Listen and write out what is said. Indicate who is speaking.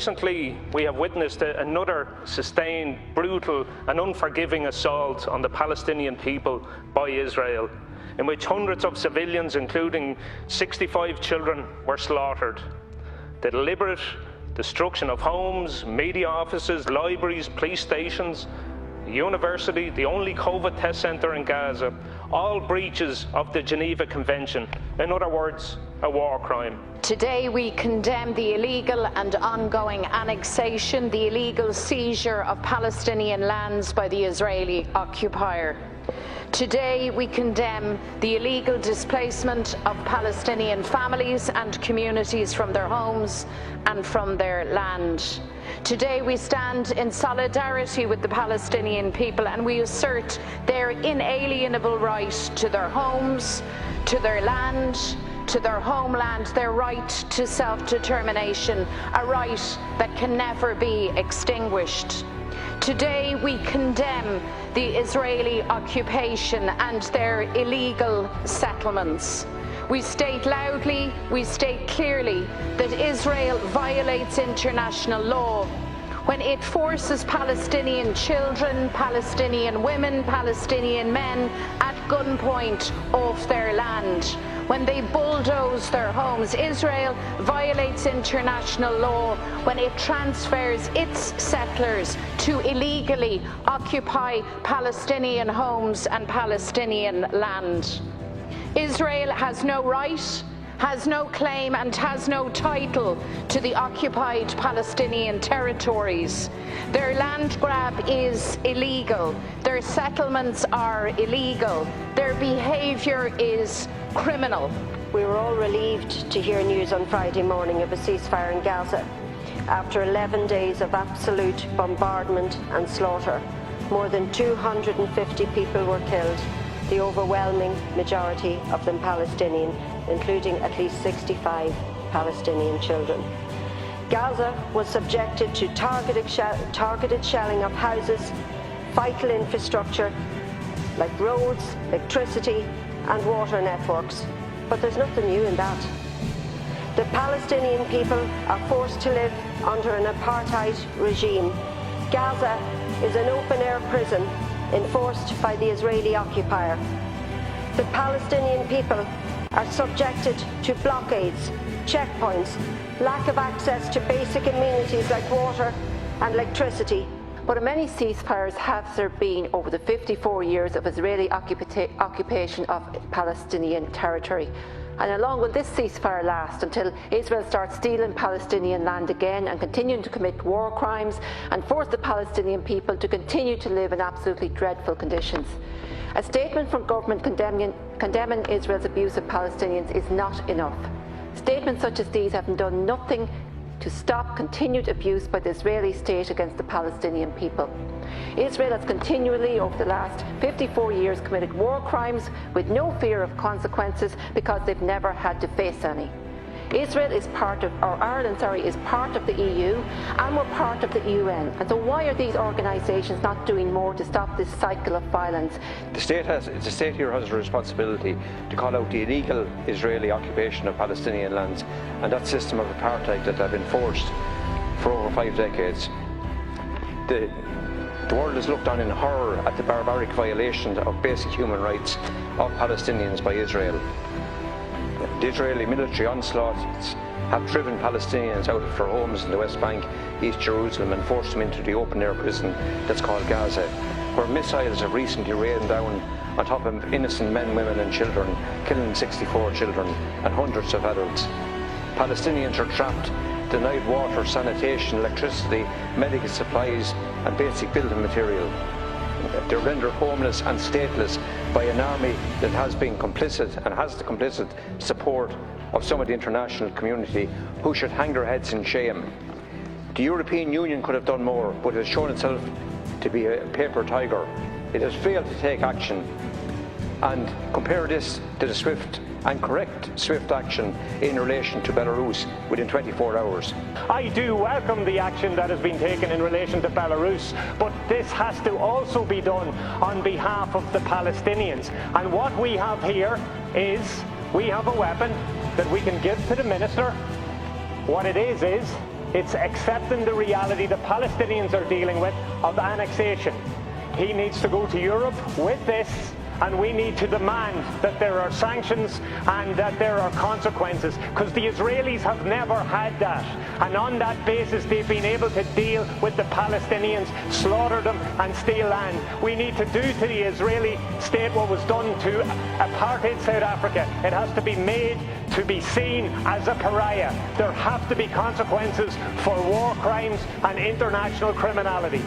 Speaker 1: recently, we have witnessed another sustained, brutal and unforgiving assault on the Palestinian people by Israel, in which hundreds of civilians, including 65 children, were slaughtered. The deliberate destruction of homes, media offices, libraries, police stations, the university, the only COVID test centre in Gaza, all breaches of the Geneva Convention. In other words, a war crime.
Speaker 2: Today we condemn the illegal and ongoing annexation, the illegal seizure of Palestinian lands by the Israeli occupier. Today we condemn the illegal displacement of Palestinian families and communities from their homes and from their land. Today we stand in solidarity with the Palestinian people, and we assert their inalienable right to their homes, to their land, to their homeland, their right to self-determination, a right that can never be extinguished. Today we condemn the Israeli occupation and their illegal settlements. We state loudly, we state clearly that Israel violates international law when it forces Palestinian children, Palestinian women, Palestinian men at gunpoint off their land. When they bulldoze their homes, Israel violates international law when it transfers its settlers to illegally occupy Palestinian homes and Palestinian land. Israel has no right, has no claim and has no title to the occupied Palestinian territories. Their land grab is illegal, their settlements are illegal, their behaviour is criminal.
Speaker 3: We were all relieved to hear news on Friday morning of a ceasefire in Gaza. After 11 days of absolute bombardment and slaughter, more than 250 people were killed, the overwhelming majority of them Palestinian, including at least 65 Palestinian children. Gaza was subjected to targeted shelling of houses, vital infrastructure like roads, electricity and water networks. But there's nothing new in that. The Palestinian people are forced to live under an apartheid regime. Gaza is an open-air prison enforced by the Israeli occupier. The Palestinian people are subjected to blockades, checkpoints, lack of access to basic amenities like water and electricity.
Speaker 4: But many ceasefires have there been over the 54 years of Israeli occupation of Palestinian territory. And how long will this ceasefire last until Israel starts stealing Palestinian land again and continuing to commit war crimes and force the Palestinian people to continue to live in absolutely dreadful conditions? A statement from government condemning Israel's abuse of Palestinians is not enough. Statements such as these have done nothing to stop continued abuse by the Israeli state against the Palestinian people. Israel has continually, over the last 54 years, committed war crimes with no fear of consequences because they've never had to face any. Ireland is part of the EU, and we're part of the UN. And so why are these organisations not doing more to stop this cycle of violence?
Speaker 5: The state here has a responsibility to call out the illegal Israeli occupation of Palestinian lands and that system of apartheid that have enforced for over 5 decades. The world has looked on in horror at the barbaric violation of basic human rights of Palestinians by Israel. The Israeli military onslaughts have driven Palestinians out of their homes in the West Bank, East Jerusalem, and forced them into the open-air prison that's called Gaza, where missiles have recently rained down on top of innocent men, women and children, killing 64 children and hundreds of adults. Palestinians are trapped, denied water, sanitation, electricity, medical supplies and basic building material. They're rendered homeless and stateless by an army that has been complicit and has the complicit support of some of the international community, who should hang their heads in shame. The European Union could have done more, but it has shown itself to be a paper tiger. It has failed to take action, and compare this to the swift and correct action in relation to Belarus within 24 hours.
Speaker 6: I do welcome the action that has been taken in relation to Belarus, but this has to also be done on behalf of the Palestinians. And what we have here is, we have a weapon that we can give to the minister. What it is It's accepting the reality the Palestinians are dealing with of annexation. He needs to go to Europe with this, and we need to demand that there are sanctions and that there are consequences, because the Israelis have never had that. And on that basis, they've been able to deal with the Palestinians, slaughter them and steal land. We need to do to the Israeli state what was done to apartheid South Africa. It has to be made to be seen as a pariah. There have to be consequences for war crimes and international criminality.